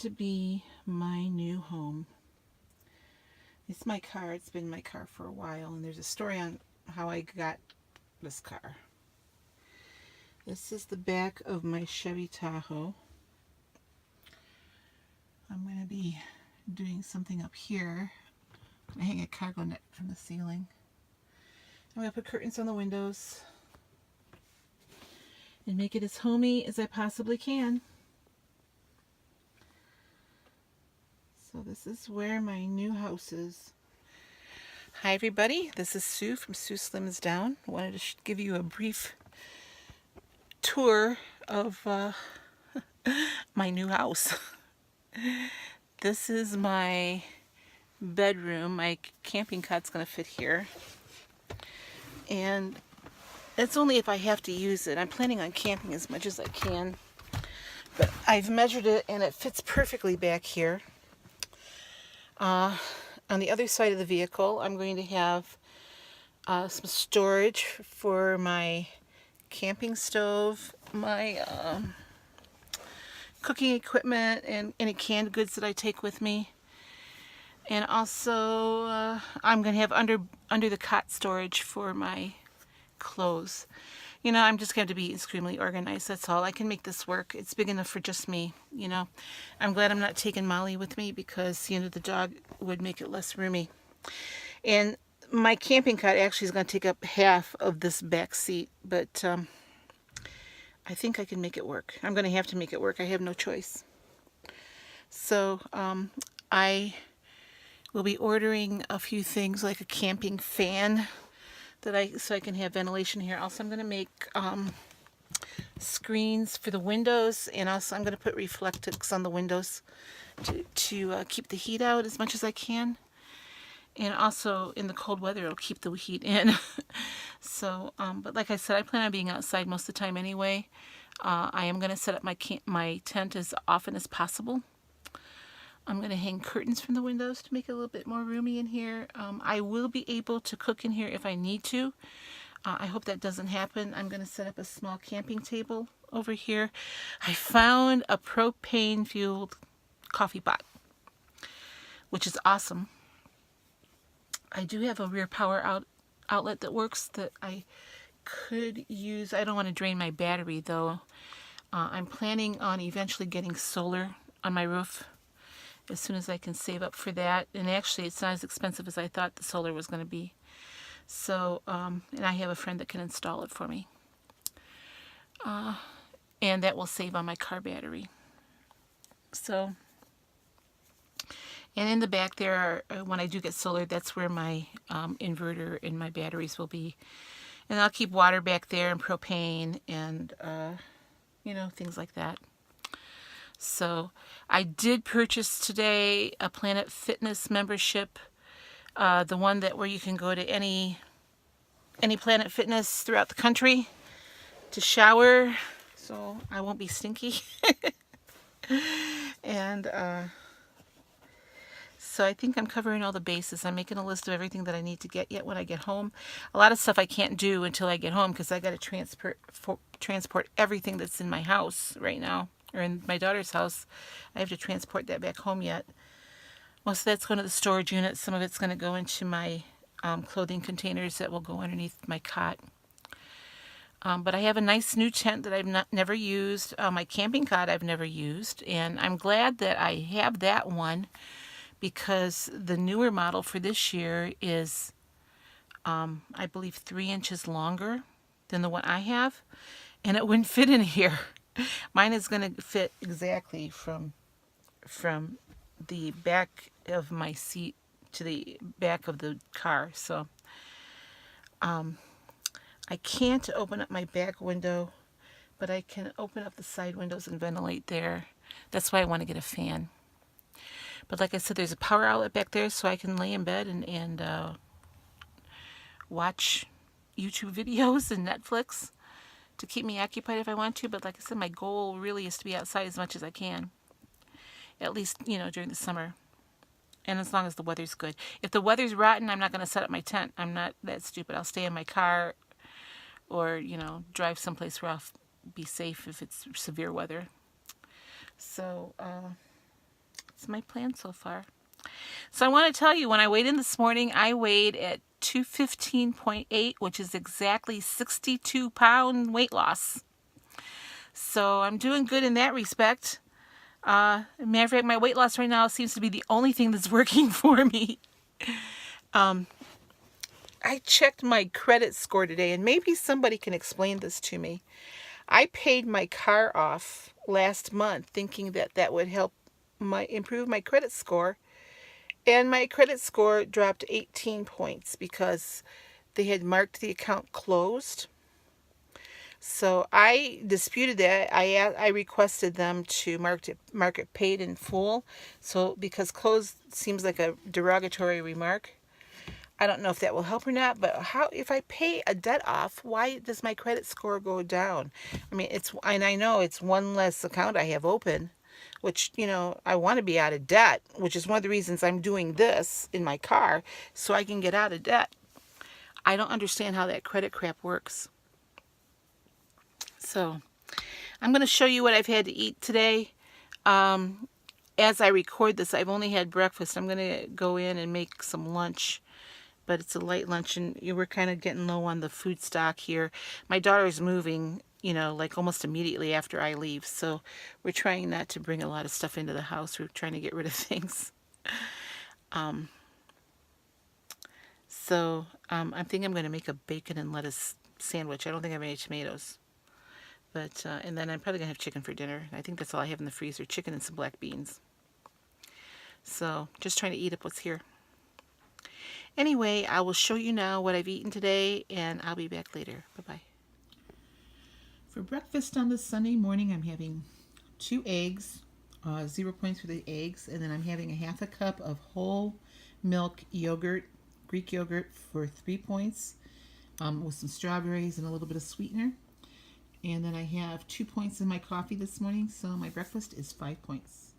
to be my new home. It's my car. It's been my car for a while, and there's a story on how I got this car. This is the back of my Chevy Tahoe. I'm going to be doing something up here. I'm going to hang a cargo net from the ceiling. I'm going to put curtains on the windows and make it as homey as I possibly can. So this is where my new house is. Hi everybody, this is Sue from sueslimsdown. I wanted to give you a brief tour of my new house. This is my bedroom. My camping cot's going to fit here. And that's only if I have to use it. I'm planning on camping as much as I can. But I've measured it and it fits perfectly back here. On the other side of the vehicle, I'm going to have some storage for my camping stove, my cooking equipment, and any canned goods that I take with me. And also, I'm going to have under the cot storage for my clothes. You know, I'm just going to be extremely organized, that's all. I can make this work. It's big enough for just me, you know. I'm glad I'm not taking Molly with me because, you know, the dog would make it less roomy. And my camping cot actually is going to take up half of this back seat, but I think I can make it work. I'm going to have to make it work. I have no choice. So I will be ordering a few things like a camping fan so I can have ventilation here. Also, I'm going to make screens for the windows, and also I'm going to put reflectix on the windows to keep the heat out as much as I can. And also in the cold weather, it'll keep the heat in. So, but like I said, I plan on being outside most of the time anyway. I am going to set up my tent as often as possible. I'm going to hang curtains from the windows to make it a little bit more roomy in here. I will be able to cook in here if I need to. I hope that doesn't happen. I'm going to set up a small camping table over here. I found a propane-fueled coffee pot, which is awesome. I do have a rear power outlet that works that I could use. I don't want to drain my battery, though. I'm planning on eventually getting solar on my roof as soon as I can save up for that. And actually, it's not as expensive as I thought the solar was going to be. So, and I have a friend that can install it for me. And that will save on my car battery. So, and in the back there, when I do get solar, that's where my inverter and my batteries will be. And I'll keep water back there and propane and, you know, things like that. So I did purchase today a Planet Fitness membership, the one where you can go to any Planet Fitness throughout the country to shower, so I won't be stinky. And so I think I'm covering all the bases. I'm making a list of everything that I need to get yet when I get home. A lot of stuff I can't do until I get home because I got to transport everything that's in my house right now. Or in my daughter's house. I have to transport that back home yet. Most of that's going to the storage unit. Some of it's going to go into my clothing containers that will go underneath my cot. But I have a nice new tent that I've never used. My camping cot I've never used. And I'm glad that I have that one because the newer model for this year is, I believe, 3 inches longer than the one I have. And it wouldn't fit in here. Mine is going to fit exactly from the back of my seat to the back of the car. So I can't open up my back window, but I can open up the side windows and ventilate there. That's why I want to get a fan. But like I said, there's a power outlet back there so I can lay in bed and watch YouTube videos and Netflix to keep me occupied if I want to. But like I said, my goal really is to be outside as much as I can. At least, you know, during the summer. And as long as the weather's good. If the weather's rotten, I'm not going to set up my tent. I'm not that stupid. I'll stay in my car or, you know, drive someplace where I'll be safe if it's severe weather. So, that's my plan so far. So I want to tell you, when I weighed in this morning, I weighed at 215.8, which is exactly 62-pound weight loss. So I'm doing good in that respect. Matter of fact, my weight loss right now seems to be the only thing that's working for me. I checked my credit score today, and maybe somebody can explain this to me. I paid my car off last month thinking that that would help improve my credit score. And my credit score dropped 18 points because they had marked the account closed. So I disputed that. I requested them to mark it paid in full. So because closed seems like a derogatory remark. I don't know if that will help or not, but how if I pay a debt off, why does my credit score go down? I mean, and I know it's one less account I have open, which, I want to be out of debt, which is one of the reasons I'm doing this in my car, so I can get out of debt. I don't understand how that credit crap works. So I'm going to show you what I've had to eat today. As I record this, I've only had breakfast. I'm going to go in and make some lunch, but it's a light lunch, and we're kind of getting low on the food stock here. My daughter's moving, like almost immediately after I leave, so we're trying not to bring a lot of stuff into the house. We're trying to get rid of things. I think I'm going to make a bacon and lettuce sandwich. I don't think I have any tomatoes. But, and then I'm probably going to have chicken for dinner. I think that's all I have in the freezer, chicken and some black beans. So, just trying to eat up what's here. Anyway, I will show you now what I've eaten today, and I'll be back later. Bye-bye. For breakfast on this Sunday morning, I'm having 2 eggs, 0 points for the eggs, and then I'm having a half a cup of whole milk yogurt, Greek yogurt, for 3 points, with some strawberries and a little bit of sweetener. And then I have 2 points in my coffee this morning, so my breakfast is 5 points.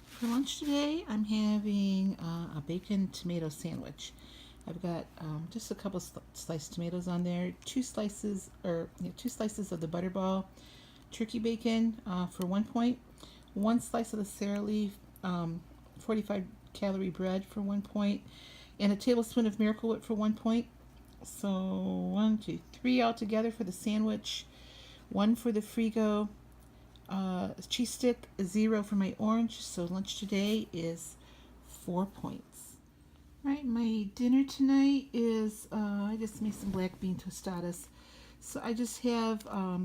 For lunch today, I'm having a bacon tomato sandwich. I've got just a couple sliced tomatoes on there, 2 slices of the Butterball turkey bacon for 1 point, 1 slice of the Sara Lee 45-calorie bread for 1 point, and a tablespoon of Miracle Whip for 1 point. So 1, 2, 3 altogether for the sandwich, 1 for the Frigo cheese stick, 0 for my orange. So lunch today is 4 points. Right, my dinner tonight is I just made some black bean tostadas. So I just have a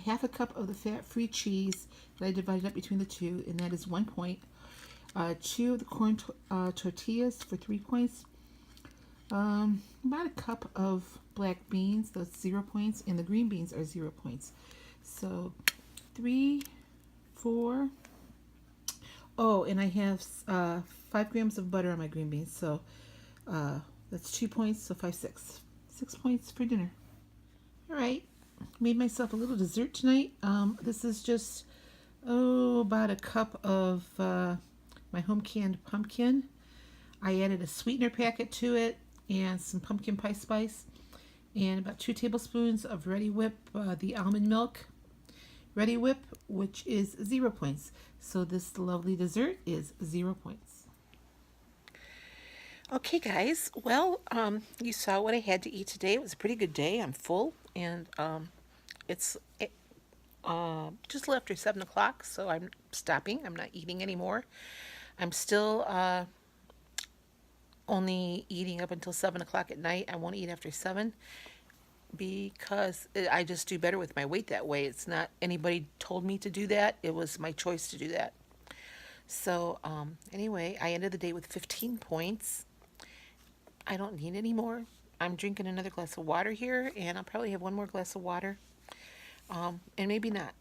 half a cup of the fat-free cheese that I divided up between the 2, and that is 1 point. 2 of the corn tortillas for 3 points. About a cup of black beans, that's 0 points, and the green beans are 0 points. So 3, 4. Oh, and I have 5 grams of butter on my green beans, so that's 2 points, so 5, 6. 6 points for dinner. All right, made myself a little dessert tonight. This is just about a cup of my home canned pumpkin. I added a sweetener packet to it and some pumpkin pie spice, and about 2 tablespoons of Ready Whip, the almond milk Ready Whip, which is 0 points. So this lovely dessert is 0 points. Okay, guys. Well, you saw what I had to eat today. It was a pretty good day. I'm full, and it's just a little after 7 o'clock, so I'm stopping. I'm not eating anymore. I'm still only eating up until 7 o'clock at night. I won't eat after 7 because I just do better with my weight that way. It's not anybody told me to do that. It was my choice to do that. So anyway, I ended the day with 15 points. I don't need any more. I'm drinking another glass of water here, and I'll probably have 1 more glass of water. And maybe not,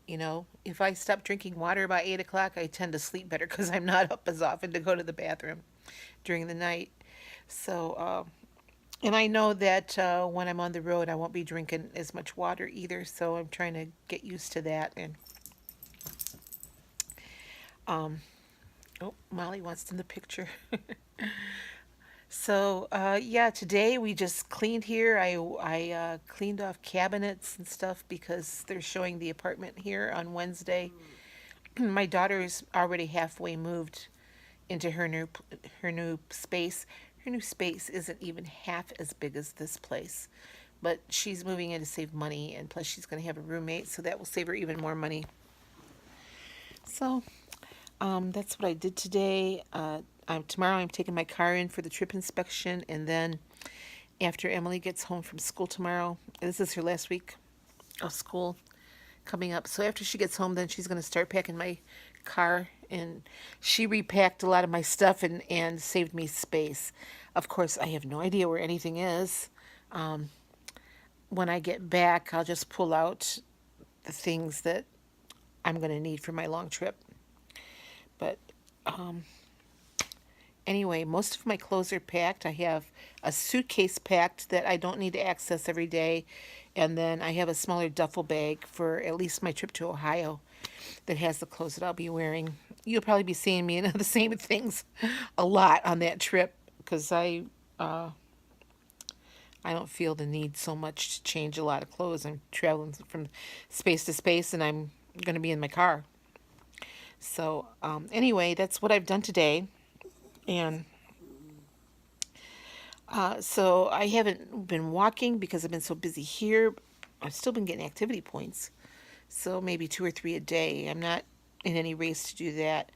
If I stop drinking water about 8 o'clock, I tend to sleep better because I'm not up as often to go to the bathroom during the night. So, and I know that when I'm on the road, I won't be drinking as much water either, so I'm trying to get used to that. And oh, Molly wants in the picture. So, yeah, today we just cleaned here. I cleaned off cabinets and stuff because they're showing the apartment here on Wednesday. My daughter's already halfway moved into her new space. Her new space isn't even half as big as this place, but she's moving in to save money, and plus she's going to have a roommate, so that will save her even more money. So that's what I did today. Tomorrow I'm taking my car in for the trip inspection, and then after Emily gets home from school tomorrow, this is her last week of school coming up. So after she gets home, then she's going to start packing my car, and she repacked a lot of my stuff and saved me space. Of course, I have no idea where anything is. When I get back, I'll just pull out the things that I'm going to need for my long trip. But anyway, most of my clothes are packed. I have a suitcase packed that I don't need to access every day. And then I have a smaller duffel bag for at least my trip to Ohio that has the clothes that I'll be wearing. You'll probably be seeing me in the same things a lot on that trip because I don't feel the need so much to change a lot of clothes. I'm traveling from space to space, and I'm going to be in my car. So anyway, that's what I've done today. And so I haven't been walking because I've been so busy here. I've still been getting activity points. So maybe 2 or 3 a day. I'm not in any race to do that.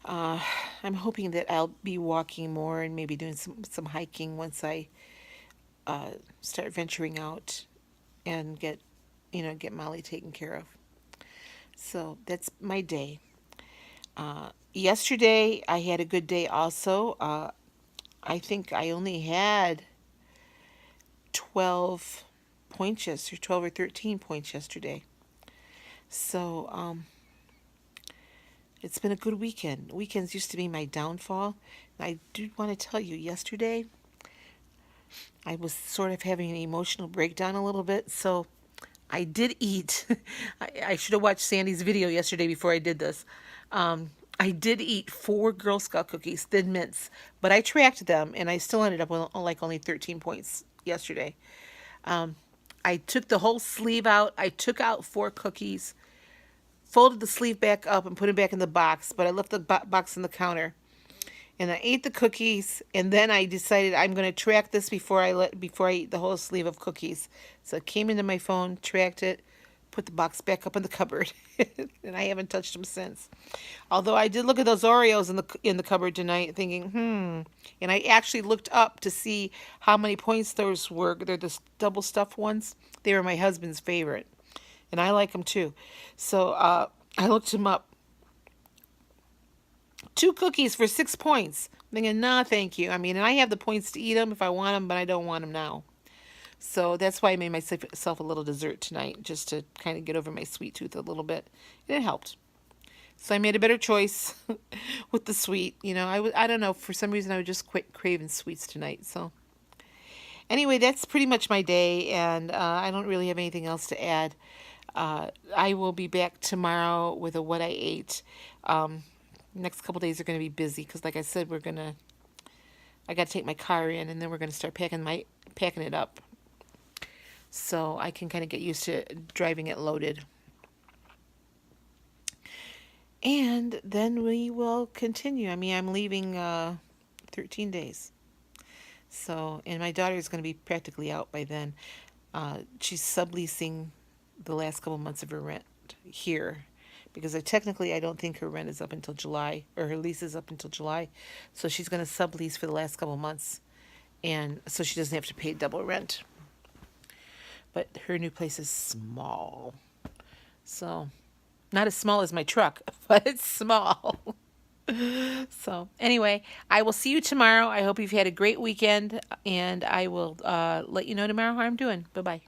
I'm hoping that I'll be walking more and maybe doing some hiking once I start venturing out and get Molly taken care of. So that's my day. Yesterday I had a good day also. I think I only had 12 points yesterday, 12 or 13 points yesterday. So it's been a good weekend. Weekends used to be my downfall. And I do want to tell you, yesterday I was sort of having an emotional breakdown a little bit, so I did eat. I should have watched Sandy's video yesterday before I did this. I did eat 4 Girl Scout cookies, Thin Mints, but I tracked them, and I still ended up with like only 13 points yesterday. I took the whole sleeve out. I took out 4 cookies, folded the sleeve back up, and put it back in the box, but I left the box on the counter. And I ate the cookies, and then I decided I'm going to track this before I eat the whole sleeve of cookies. So I came into my phone, tracked it, put the box back up in the cupboard, and I haven't touched them since. Although I did look at those Oreos in the cupboard tonight, thinking, and I actually looked up to see how many points those were. They're the double stuffed ones. They were my husband's favorite, and I like them too. So I looked them up. 2 cookies for 6 points. I'm thinking, nah, thank you. I mean, and I have the points to eat them if I want them, but I don't want them now. So that's why I made myself a little dessert tonight, just to kind of get over my sweet tooth a little bit. And it helped. So I made a better choice with the sweet. I don't know. For some reason, I was just quit craving sweets tonight. So anyway, that's pretty much my day, and I don't really have anything else to add. I will be back tomorrow with a what I ate. Next couple days are going to be busy because, like I said, I got to take my car in, and then we're going to start packing it up, so I can kind of get used to driving it loaded. And then we will continue. I mean, I'm leaving 13 days. So, and my daughter is going to be practically out by then. She's subleasing the last couple months of her rent here. Because technically I don't think her rent is up until July, or her lease is up until July. So she's going to sublease for the last couple months. And so she doesn't have to pay double rent. But her new place is small. So, not as small as my truck, but it's small. So, anyway, I will see you tomorrow. I hope you've had a great weekend. And I will let you know tomorrow how I'm doing. Bye-bye.